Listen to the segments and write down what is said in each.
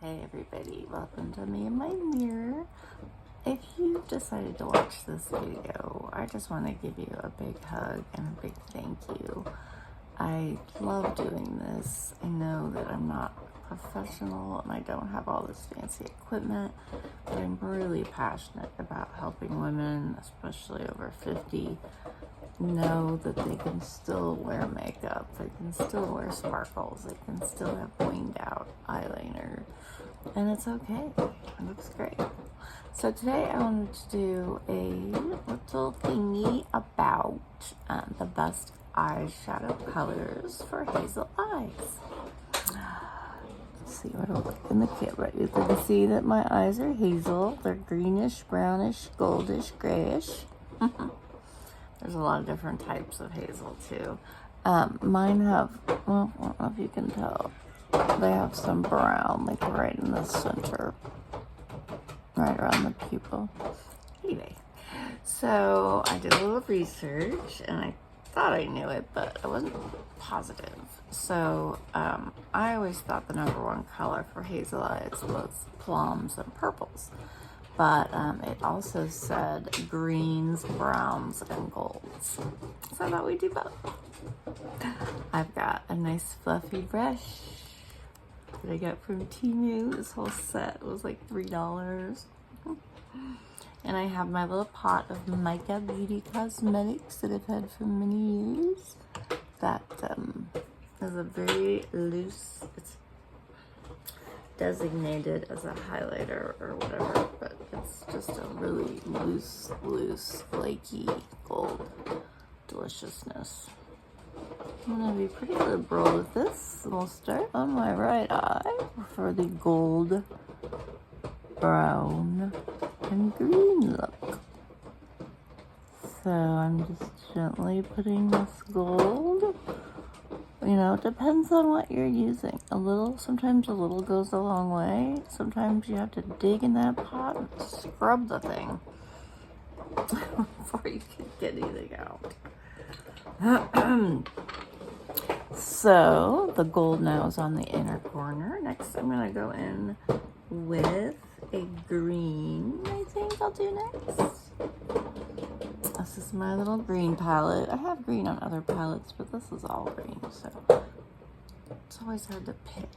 Hey everybody, welcome to me in my mirror. If you've decided to watch this video, I just want to give you a big hug and a big thank you. I love doing this. I know that I'm not professional and I don't have all this fancy equipment, but I'm really passionate about helping women, especially over 50, know that they can still wear makeup, they can still wear sparkles, they can still have winged out eyeliner, and it's okay. It looks great. So today I wanted to do a little thingy about the best eyeshadow colors for hazel eyes. Let's see what I look in the camera. You can see that my eyes are hazel. They're greenish, brownish, goldish, grayish. There's a lot of different types of hazel too. Mine have, well, I don't know if you can tell, they have some brown, like right in the center, right around the pupil. Anyway, so I did a little research and I thought I knew it, but I wasn't positive. So I always thought the number one color for hazel eyes was plums and purples. But it also said greens, browns, and golds. So I thought we'd do both. I've got a nice fluffy brush that I got from Temu. This whole set was like $3. And I have my little pot of Mica Beauty Cosmetics that I've had for many years. That is a very loose, it's designated as a highlighter or whatever, but it's just a really loose, flaky gold deliciousness. I'm gonna be pretty liberal with this. We'll start on my right eye for the gold, brown, and green look. So I'm just gently putting this gold. You know, it depends on what you're using. Sometimes a little goes a long way. Sometimes you have to dig in that pot and scrub the thing before you can get anything out. So the gold now is on the inner corner. Next, I'm gonna go in with a green. I think I'll do next. This is my little green palette. I have green on other palettes, but this is all green, so it's always hard to pick.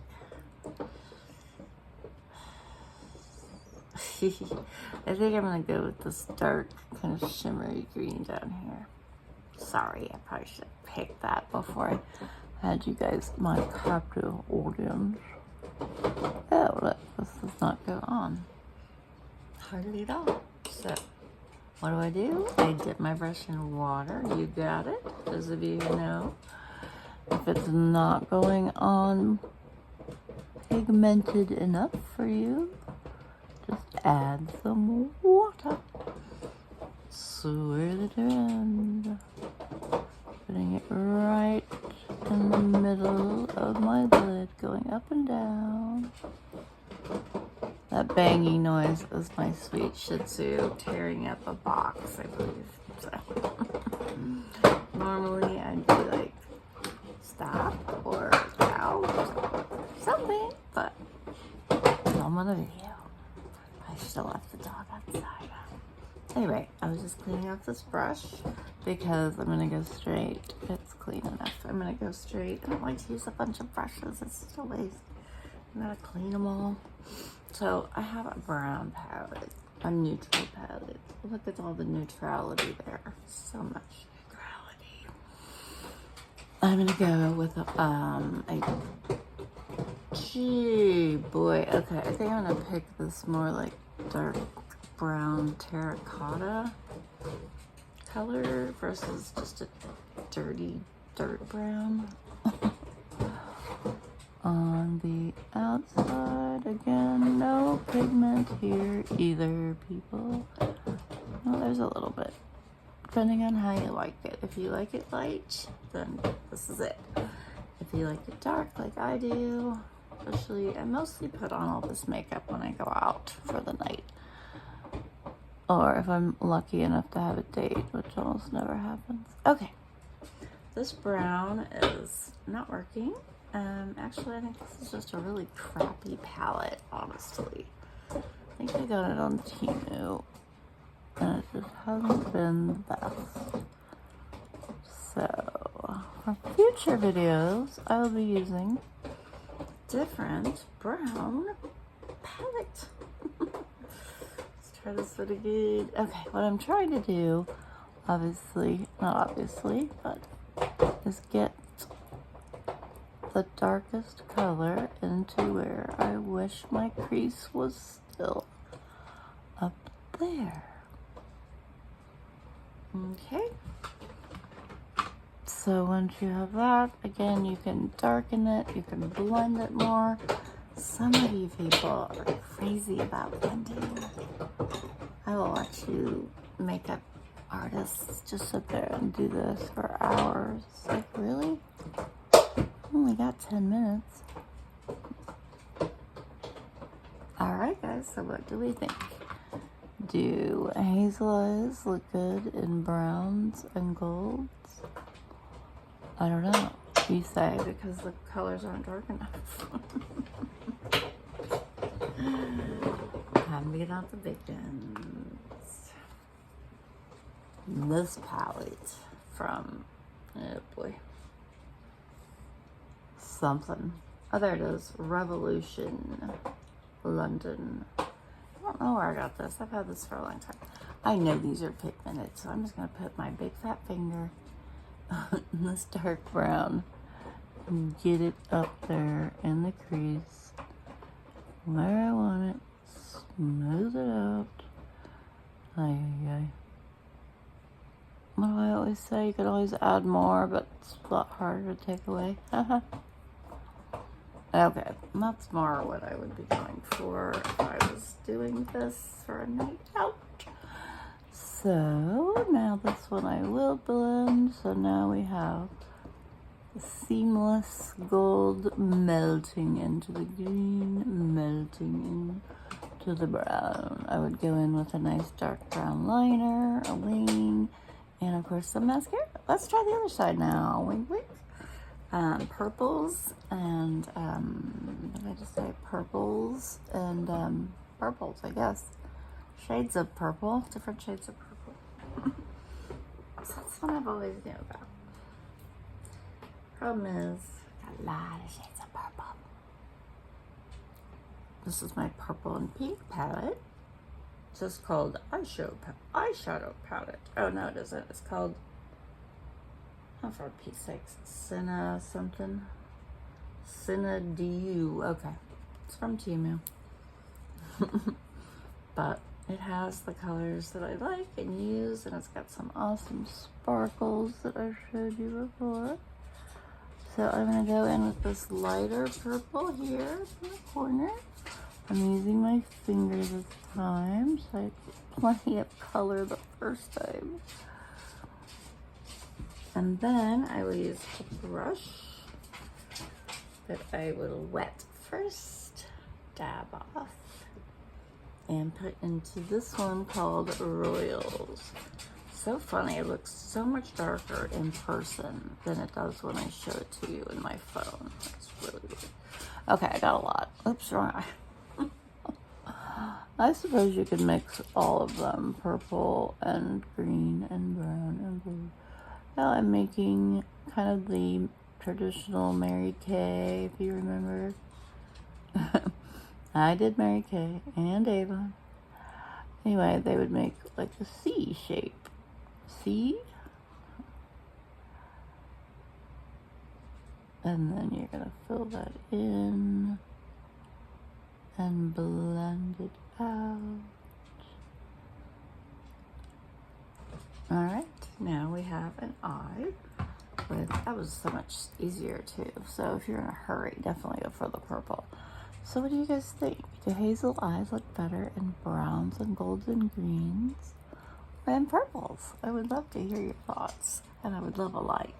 I think I'm gonna go with this dark, kind of shimmery green down here. Sorry, I probably should have picked that before I had you guys my captive audience. Oh, look, this does not go on. Hardly at all. So what do? I dip my brush in water. You got it. Those of you who know. If it's not going on pigmented enough for you, just add some water. Swirl it around. Putting it right in the middle of my lid, going up and down. That banging noise is my sweet Shih Tzu tearing up a box, I believe. So normally I'd be like, stop or out or something, but I'm on a video. I should have left the dog outside. Anyway, I was just cleaning off this brush because I'm gonna go straight. It's clean enough. I'm gonna go straight. I don't like to use a bunch of brushes. It's just a waste. I'm gonna clean them all. So I have a brown palette, a neutral palette. Look at all the neutrality there. So much neutrality. I'm gonna go with gee boy. Okay, I think I'm gonna pick this more like dark brown terracotta color versus just a dirty dirt brown. On the outside, again, no pigment here either, people. Well, there's a little bit, depending on how you like it. If you like it light, then this is it. If you like it dark, like I do, especially, I mostly put on all this makeup when I go out for the night. Or if I'm lucky enough to have a date, which almost never happens. Okay, this brown is not working. Actually, I think this is just a really crappy palette, honestly. I think I got it on Temu, and it just hasn't been the best. So, for future videos, I will be using different brown palette. Let's try this one again. Okay, what I'm trying to do, obviously, not obviously, but is get the darkest color into where I wish my crease was still up there. Okay. So once you have that, again, you can darken it, you can blend it more. Some of you people are crazy about blending. I will watch you makeup artists just sit there and do this for hours. Like, really? Only got 10 minutes. Alright guys, so what do we think? Do hazel eyes look good in browns and golds? I don't know. You say, because the colors aren't dark enough. Time to get out the big guns. This palette from, oh boy, something. Oh, there it is. Revolution London. I don't know where I got this. I've had this for a long time. I know these are pigmented, so I'm just going to put my big fat finger in this dark brown and get it up there in the crease where I want it. Smooth it out. Ay. What do I always say? You could always add more, but it's a lot harder to take away. Okay, that's more what I would be going for if I was doing this for a night out. So now this one I will blend. So now we have the seamless gold melting into the green, melting into the brown. I would go in with a nice dark brown liner, a wing, and of course some mascara. Let's try the other side now. Wink, wink. Purples and, what did I just say? Purples and purples, I guess. Shades of purple, different shades of purple. So that's what I've always knew about. Problem is, got a lot of shades of purple. This is my purple and pink palette. It's just called Eyeshadow palette. Oh no, it isn't. It's called, oh, for Pete's sakes, Cinna something. Cinna DU. Okay, it's from Temu. But it has the colors that I like and use, and it's got some awesome sparkles that I showed you before. So I'm going to go in with this lighter purple here in the corner. I'm using my fingers this time, so I had plenty of color the first time. And then I will use a brush that I will wet first, dab off, and put into this one called Royals. So funny, it looks so much darker in person than it does when I show it to you in my phone. It's really weird. Okay, I got a lot. Oops, wrong eye. I suppose you could mix all of them, purple and green and brown and blue. Now I'm making kind of the traditional Mary Kay, if you remember. I did Mary Kay and Ava. Anyway, they would make like a C shape. See? And then you're gonna fill that in and blend it out. Alright, now we have an eye. That was so much easier too. So if you're in a hurry, definitely go for the purple. So what do you guys think? Do hazel eyes look better in browns and golds and greens? And purples? I would love to hear your thoughts, and I would love a like.